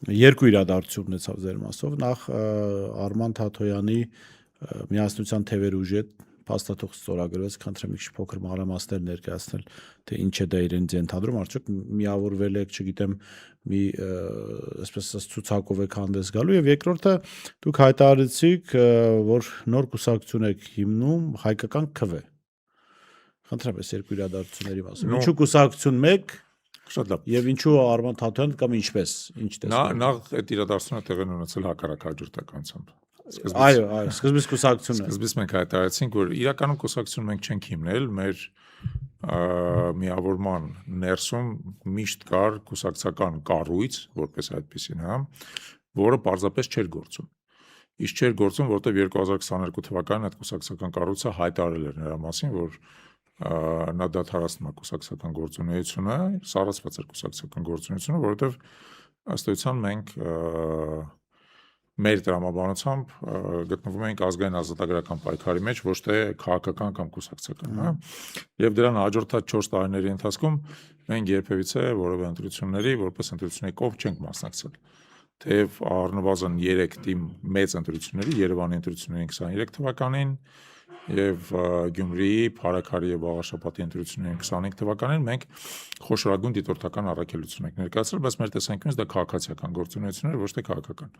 երկու իրադարձություն ունեցավ ձեր մասով, նախ Արման Թաթոյանի միասնության թևեր ուժի հետ փաստաթուղթ ստորագրվեց, խնդրեմ մի քիչ փոքր մանրամասներ ներկայացնել, թե ինչ է դա իրենց ենթադրում, արդյոք միավորվել եք, չգիտեմ, մի այսպես ասած ցուցակով եք հանդես գալու, եւ երկրորդը դուք հայտարարեցիք, որ նոր կուսակցություն եք հիմնում հայկական ՔՎ։ Խնդրեմ այս երկու իրադարձությունների մասին։ Ինչու կուսակցություն մեկ Շատ լավ։ Եվ ինչու Արման Թաթոյան կամ ինչպես, ինչ տեսնում։ Նախ այդ իրադարձությունը տեղի ունեցել հակառակ հաջորդականությամբ։ Այո, սկզբից կուսակցությունը։ Սկզբից մենք հայտարարեցինք, որ իրականում կուսակցություն մենք չենք հիմնել, մեր միավորման ներսում միշտ կար կուսակցական կառույց, որպես այդպեսին, որը պարզապես չէր գործում։ Իսկ չէր գործում, որտեղ 2022 թվականին այդ կուսակցական կառույցը հայտարարել էր նրա մասին, որ նա դադարեցնում է կուսակցական գործունեությունը, սառացված էր կուսակցական գործունեությունը, որովհետև ըստ էության մենք մեր տրամաբանությամբ գտնվում ենք ազգային ազատագրական պայքարի մեջ, ոչ թե քաղաքական կամ կուսակցական, Եվ դրան հաջորդած 4 տարիների ընթացքում մենք երբևիցե որևէ ընտրությունների, որպես ընտրությունների կողմ չենք մասնակցել։ Թեև առնվազն 3 թիմ մեծ ընտրությունների, Երևանի ընտրություններին 23 թվականին եւ Գյումրիի, Փարաքարի եւ Աղաշապատի ընտրություններին 25 թվականին մենք խոշորագույն դիտորդական առաքելություն ենք ներկայացրել, բայց մեր տեսանկյունից դա քաղաքացիական գործունեություն էր, ոչ թե քաղաքական։